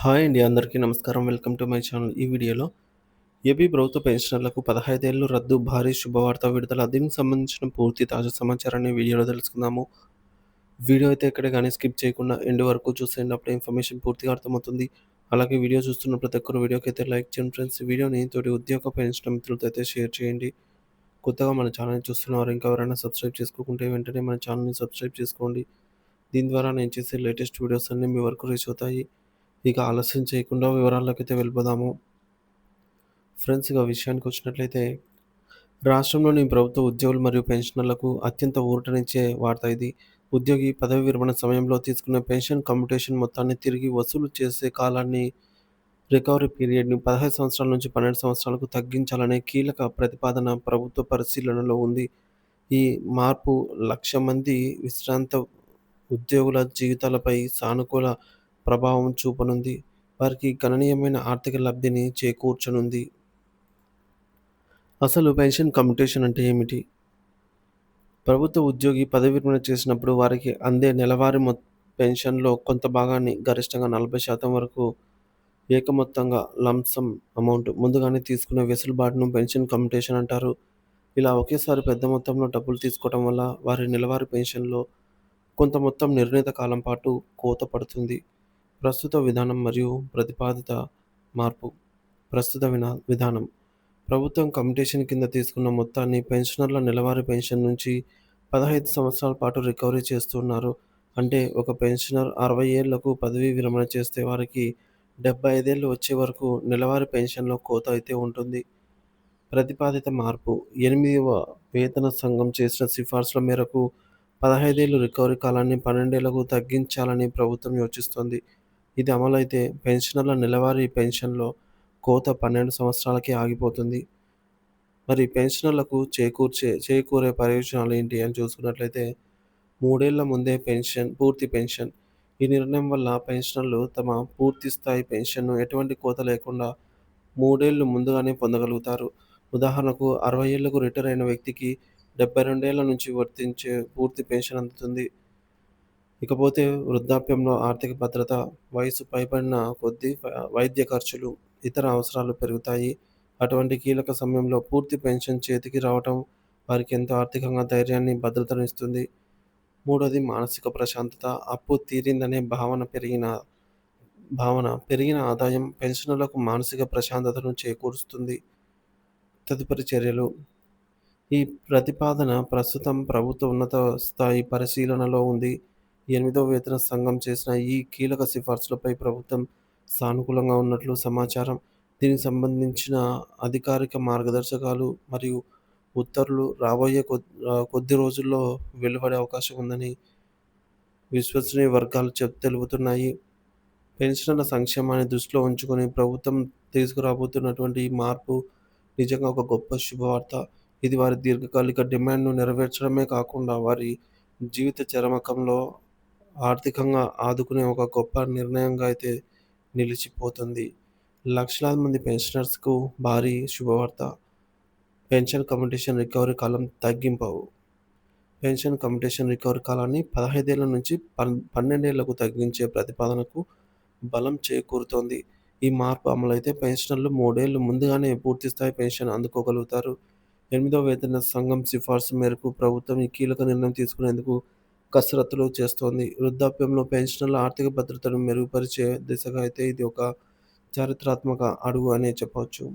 Hi అండి. అందరికీ నమస్కారం. Welcome to my channel. ఈ వీడియోలో ఏపీ ప్రభుత్వ పెన్షనర్లకు 15 ఏళ్లు రద్దు భారీ శుభవార్త విడుదల. దీనికి సంబంధించిన పూర్తి తాజా సమాచారాన్ని వీడియోలో తెలుసుకుందాము. వీడియో అయితే ఎక్కడ గాని స్కిప్ చేయకుండా ఎండ్ వరకు చూసేయండి. అప్పుడే ఇన్ఫర్మేషన్ పూర్తిగా అర్థమవుతుంది. అలాగే వీడియో చూస్తున్న ప్రతి ఒక్కరు వీడియోకైతే లైక్ చేయండి ఫ్రెండ్స్. ఈ వీడియోని తోటి ఉద్యోగ పెన్షన్ మిత్రులతో అయితే షేర్ చేయండి. కొత్తగా మన ఛానల్‌ని చూస్తున్నవారు ఇంకా ఎవరైనా సబ్స్క్రైబ్ చేసుకోకుంటే వెంటనే మన ఛానల్‌ని సబ్స్క్రైబ్ చేసుకోండి. దీని ద్వారా నేను చేసే లేటెస్ట్ వీడియోస్ అన్నీ మీ వరకు రీచ్ అవుతాయి. ఇక ఆలస్యం చేయకుండా వివరాల్లోకైతే వెళ్ళిపోదాము. ఫ్రెండ్స్, ఇక విషయానికొచ్చినట్లయితే రాష్ట్రంలోని ప్రభుత్వ ఉద్యోగులు మరియు పెన్షనర్లకు అత్యంత ఊరటనిచ్చే వార్త ఇది. ఉద్యోగి పదవి విరమణ సమయంలో తీసుకున్న పెన్షన్ కమ్యుటేషన్ మొత్తాన్ని తిరిగి వసూలు చేసే కాలాన్ని, రికవరీ పీరియడ్‌ని 15 సంవత్సరాల నుంచి 12 సంవత్సరాలకు తగ్గించాలనే కీలక ప్రతిపాదన ప్రభుత్వ పరిశీలనలో ఉంది. ఈ మార్పు 1,00,000 మంది విశ్రాంత ఉద్యోగుల జీవితాలపై సానుకూల ప్రభావం చూపనుంది. వారికి గణనీయమైన ఆర్థిక లబ్ధిని చేకూర్చనుంది. అసలు పెన్షన్ కమ్యుటేషన్ అంటే ఏమిటి? ప్రభుత్వ ఉద్యోగి పదవి విరమణ చేసినప్పుడు వారికి అందే నెలవారీ పెన్షన్‌లో కొంత భాగాన్ని, గరిష్టంగా 40% వరకు ఏకమొత్తంగా లంప్ సమ్ అమౌంట్ ముందుగానే తీసుకునే వెసులుబాటును పెన్షన్ కమ్యుటేషన్ అంటారు. ఇలా ఒకేసారి పెద్ద మొత్తంలో డబ్బులు తీసుకోవడం వల్ల వారి నెలవారీ పెన్షన్‌లో కొంత మొత్తం నిర్ణీత కాలం పాటు కోత పడుతుంది. ప్రస్తుత విధానం మరియు ప్రతిపాదిత మార్పు. విధానం. ప్రభుత్వం కమ్యుటేషన్ కింద తీసుకున్న మొత్తాన్ని పెన్షనర్ల నెలవారీ పెన్షన్ నుంచి 15 సంవత్సరాల పాటు రికవరీ చేస్తున్నారు. అంటే ఒక పెన్షనర్ 60 ఏళ్లకు పదవీ విరమణ చేస్తే వారికి 75 ఏళ్లు వచ్చే వరకు నెలవారీ పెన్షన్‌లో కోత అయితే ఉంటుంది. ప్రతిపాదిత మార్పు. 8వ వేతన సంఘం చేసిన సిఫార్సుల మేరకు 15 ఏళ్లు రికవరీ కాలాన్ని 12 ఏళ్లకు తగ్గించాలని ప్రభుత్వం యోచిస్తోంది. ఇది అమలైతే పెన్షనర్ల నెలవారీ పెన్షన్‌లో కోత 12 సంవత్సరాలకే ఆగిపోతుంది. మరి పెన్షనర్లకు చేకూరే ప్రయోజనాలు ఏంటి అని చూసుకున్నట్లయితే 3 ఏళ్ల ముందే పూర్తి పెన్షన్. ఈ నిర్ణయం వల్ల పెన్షనర్లు తమ పూర్తి స్థాయి పెన్షన్‌ను ఎటువంటి కోత లేకుండా 3 ఏళ్లు ముందుగానే పొందగలుగుతారు. ఉదాహరణకు 60 ఏళ్లకు రిటైర్ అయిన వ్యక్తికి 72 ఏళ్ల నుంచి వర్తించే పూర్తి పెన్షన్ అందుతుంది. ఇకపోతే వృద్ధాప్యంలో ఆర్థిక భద్రత. వయసు పైబడిన కొద్దీ వైద్య ఖర్చులు, ఇతర అవసరాలు పెరుగుతాయి. అటువంటి కీలక సమయంలో పూర్తి పెన్షన్ చేతికి రావటం వారికి ఎంతో ఆర్థికంగా ధైర్యాన్ని, భద్రతను ఇస్తుంది. మూడోది మానసిక ప్రశాంతత. అప్పు తీరిందనే పెరిగిన ఆదాయం పెన్షనర్లకు మానసిక ప్రశాంతతను చేకూరుస్తుంది. తదుపరి చర్యలు. ఈ ప్రతిపాదన ప్రస్తుతం ప్రభుత్వ ఉన్నత స్థాయి పరిశీలనలో ఉంది. 8వ వేతన సంఘం చేసిన ఈ కీలక సిఫార్సులపై ప్రభుత్వం సానుకూలంగా ఉన్నట్లు సమాచారం. దీనికి సంబంధించిన అధికారిక మార్గదర్శకాలు మరియు ఉత్తర్వులు రాబోయే కొద్ది రోజుల్లో వెలువడే అవకాశం ఉందని విశ్వసనీయ వర్గాలు తెలుపుతున్నాయి. పెన్షనర్ల సంక్షేమాన్ని దృష్టిలో ఉంచుకొని ప్రభుత్వం తీసుకురాబోతున్నటువంటి ఈ మార్పు నిజంగా ఒక గొప్ప శుభవార్త. ఇది వారి దీర్ఘకాలిక డిమాండ్‌ను నెరవేర్చడమే కాకుండా వారి జీవిత చరమకంలో ఆర్థికంగా ఆదుకునే ఒక గొప్ప నిర్ణయంగా అయితే నిలిచిపోతుంది. లక్షలాది మంది పెన్షనర్స్‌కు భారీ శుభవార్త. పెన్షన్ కమ్యుటేషన్ రికవరీ కాలం తగ్గింపు. పెన్షన్ కమ్యుటేషన్ రికవరీ కాలాన్ని 15 ఏళ్ల నుంచి 12 ఏళ్లకు తగ్గించే ప్రతిపాదనకు బలం చేకూరుతోంది. ఈ మార్పు అమలైతే పెన్షనర్లు 3 ఏళ్లు ముందుగానే పూర్తిస్థాయి పెన్షన్ అందుకోగలుగుతారు. 8వ వేతన సంఘం సిఫార్సు మేరకు ప్రభుత్వం ఈ కీలక నిర్ణయం తీసుకునేందుకు కసరత్తులు చేస్తోంది. వృద్ధాప్యంలో పెన్షనర్ల ఆర్థిక భద్రతను మెరుగుపరిచే దిశగా అయితే ఇది ఒక చారిత్రాత్మక అడుగు అనే చెప్పవచ్చు.